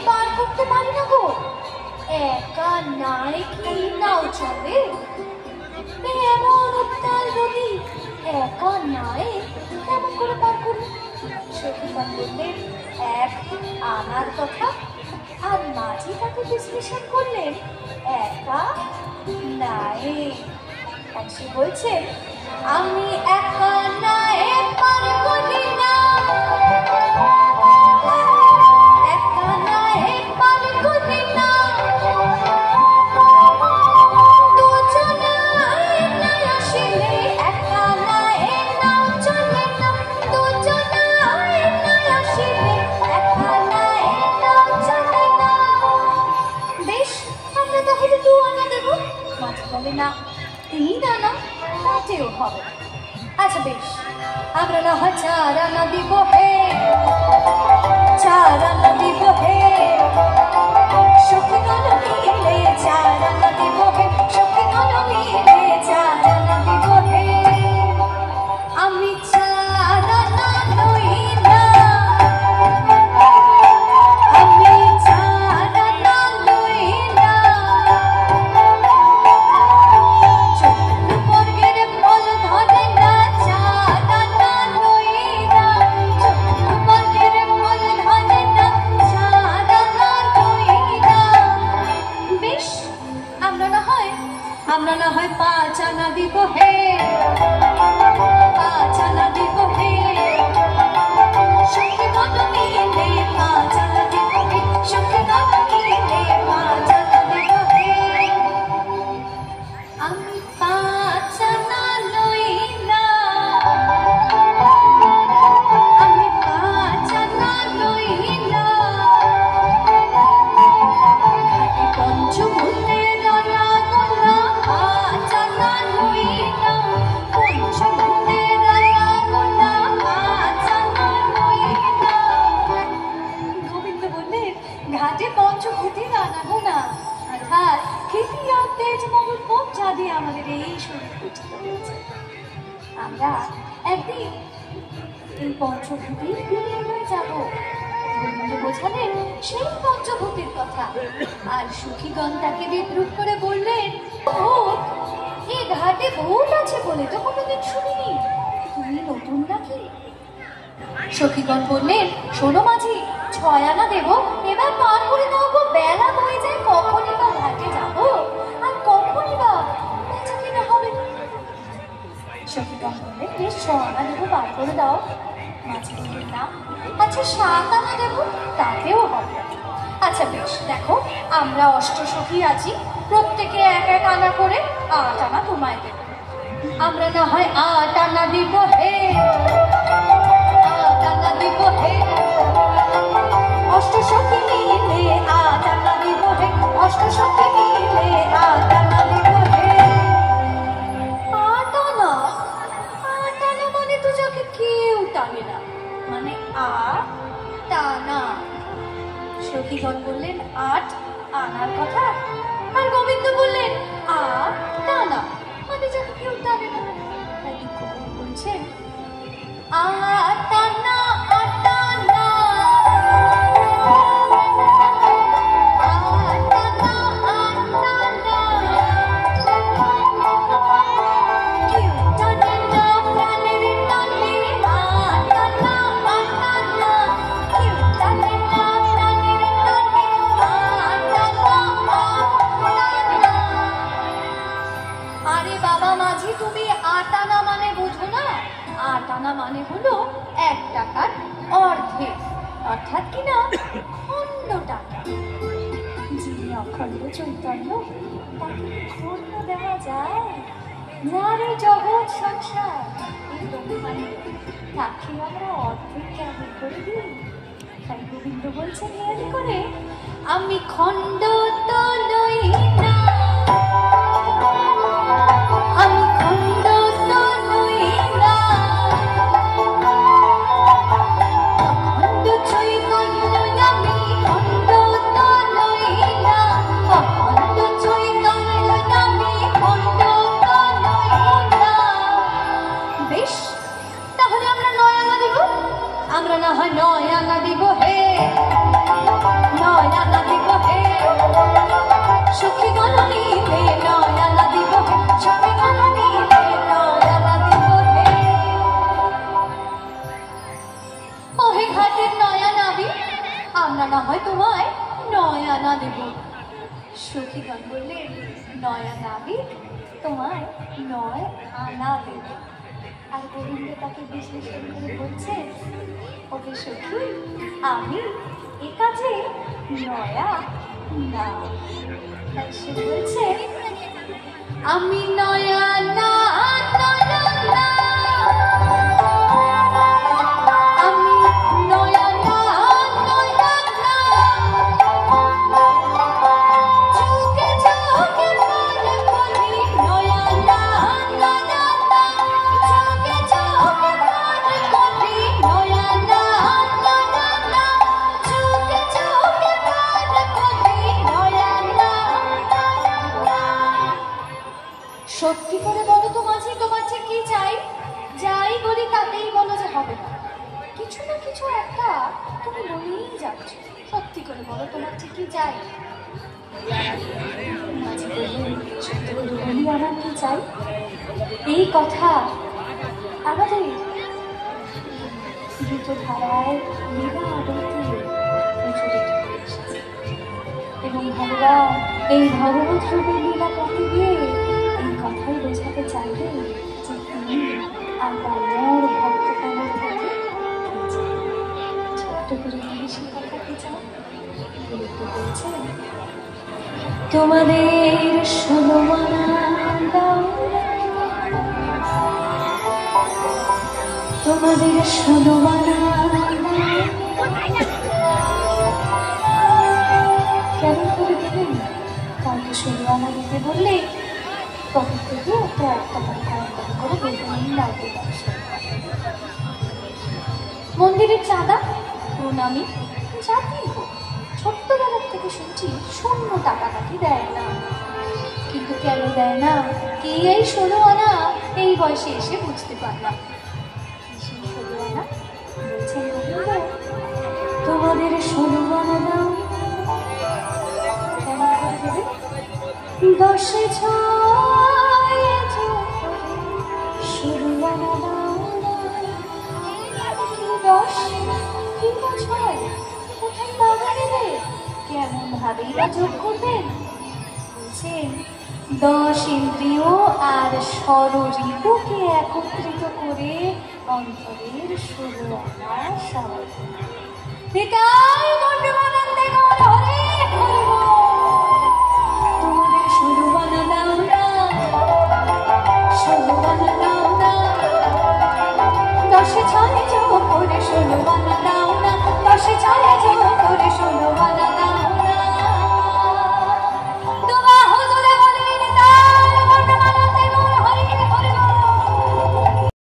পার করতে পারি না গো। একা নাই কি নাও চলে? এমন উত্তাল নদী, একা নাই কেমন করে পার করি? সখীগণ বললেন, এক আনার কথা। আর মাঝি তাকে বিশ্লেষণ করলেন, একা নাই। আর সে বলছেন, আমি একা নাই পার করি না, একা নাই পার করি না, দুজনায় নাই আসিলে একা নাই নাও চলে না, দুজনায় নাই আসিলে একা নাই নাও চলে না। বেশ, আমরা তাহলে 2 আনা দেব। মাঝি বলে, না 3 আনা তাতেও হবে। আচ্ছা বেশ, আমরা না হয় 4 আনা দিব হে, 4 আনা দিব হে, সখীগণ মিলে 4 আনা দিব হে, সখীগণ মিলে 4 আনা দিব হে। আমি 4 আনা লই না, আমি 4 আনা লই না, চন্দ্র বর্গের ফল ধরে না 4 আনা লই না, চন্দ্র বর্গের ফল ধরে না 4 আনা লই না। বেশ, আমরা না হয় 5 আনা দিব হে, 5 আনা দিব হে, সখীগণ মিলে 5 আনা দিব হে, সখীগণ মিলে 5 আনা দিব হে। আমি 5 আনা লই না, আমি 5 আনা লই না, ঘাটে পঞ্চমুণ্ডের রানা গোলা 5 আনা লই না, পঞ্চমুণ্ডের রানা গোলা 5 আনা লই না। গোবিন্দ বললেন, ঘাটে পঞ্চভূতির রানা গোলা অর্থাৎ ক্ষিতীয় তেজ মহুর পোপ যা দিয়ে আমাদের এই শরীর গঠিত হয়েছে। আমরা একদিন এই পঞ্চভূতি বিলীন হয়ে যাব। গোবিন্দ বোঝালেন সেই পঞ্চভূতির কথা। আর সখীগণ তাকে বিদ্রুপ করে বললেন, ভূত, এই ঘাটে ভূত আছে বলে তো কোনোদিন শুনিনি, তুমি নতুন নাকি? সখীগণ বললেন, শোনো মাঝি, 6 আনা দেব, এবার পার করে দাও গো, বেলা হয়ে যায়, কখনই বা ঘাটে যাব, আর কখনই বা বেচা কিনা হবে। সখীগণ বললেন, বেশ 6 আনা দেব, পার করে দাও। মাঝি বললেন, না, আচ্ছা 7 আনা দেব, তাতেও হবে। আচ্ছা বেশ, দেখো আমরা অষ্টসখী আছি, প্রত্যেকে 1 আনা করে 8 আনা তোমায় দেব। আমরা না হয় 8 আনা দিব হে, 8 আনা দিব হে, অষ্টসখী মিলে 8 আনা দিব হে, অষ্টসখী মিলে 8 আনা দিব হে। 8 আনা, 8 আনা মানে তো যাকে কেউ টানে না, মানে 8 টানা। সখীগণ বললেন, 8 আনার কথা, আর গোবিন্দ বললেন 8 টানা, মানে যাকে কেউ টানে না। তাই দুঃখ করে বলছেন, 8 আনা, 8 আনা, 8 আনা, 8 আনা, কেউ টানে না প্রাণের টানে, 8 আনা, 8 আনা, কেউ টানে না প্রাণের টানে, 8 আনা, 8 আনা। আরে বাবা মাঝি, তুমি 8 আনা মানে বোঝো না? 8 আনা মানে হলো 1 টাকার অর্ধেক, অর্থাৎ কিনা খণ্ড টাকা। যিনি অখণ্ড চৈতন্য, তাকে খণ্ড দেওয়া যায়? নারী জগৎ সংসার এই ব্রহ্মাণ্ড, তাকে আমরা অর্ধেক কেমন করে দিই? তাই গোবিন্দ বলছেন হেয়ালি করে, আমি খণ্ড তো লই না, আমি খণ্ড তো লই না, অখণ্ড চৈতন্য আমি খণ্ড তো লই না, অখণ্ড চৈতন্য আমি খণ্ড তো লই না। বেশ, তাহলে আমরা 9 আনা দিব। আমরা না হয় 9 আনা দিব হে, 9 আমরা না হয় তোমায় 9 আনা দেব। সখীগণ বললেন, 9 আনা বিক, তোমায় 9 আনা দেব। আর গোবিন্দ তাকে বিশ্লেষণ করে বলছে, ওকে সখী, আমি এ কাজে 9 না। তাই সে বলছে, আমি 9 আনা, 9 আনা, আমি 9 আনা, 9 আনা, চোখে চোখে পার করি 9 আনা, 9 আনা, চোখে চোখে পার করি 9 আনা, 9 আনা, চোখে চোখে পার করি 9 আনা। সত্যি করে বলো তো মাঝি, তোমার যে কি চাই? যাই বলি তাতেই বলো যে হবে না। কিছু না কিছু একটা তুমি বলেই যাচ্ছ। সত্যি করে বলো তোমার যে কি চাই? মাঝি বললেন, সত্যি করে বলি আমার কি চাই? এই কথা আমাদের দ্রুত ধারায় লীলা আদতে প্রচলিত হয়ে এসেছে এবং ভগবান এই ভগবত রূপে লীলা করতে গিয়ে এই কথাই বোঝাতে চাইলেন যে তিনি আবার মোর ভক্তগণের থেকে ছোট্ট করে তিনি স্বীকার করতে চান। বলছেন, তোমাদের 16 আনা দাও, তোমাদের 16 আনা কেমন করে দেবেন? কাউকে 16 আনা দিতে বললে পকেট থেকে একটা করে বলবেন লাগবে। মন্দিরের চাঁদা, প্রণামী, যাতেই হোক, ছোট্টবেলার থেকে শুনছি 0 টাকা নাকি দেয় না। কিন্তু কেন দেয় না, কে এই 16 আনা এই বয়সে এসে বুঝতে পারলাম। 16 আনা বলছেন, তোমাদের 16 আনা দাও, কেমন করে দেবে? 10 6 16 আনা দাও, কি 10 কি 6, কোথায় টাকা দেবে? কেমন ভাবেই বা যোগ করবেন? বলছেন, 10 ইন্দ্রিয় আর ষড়ঋতুকে একত্রিত করে অন্তরের 16 আনা সামর্থ্য।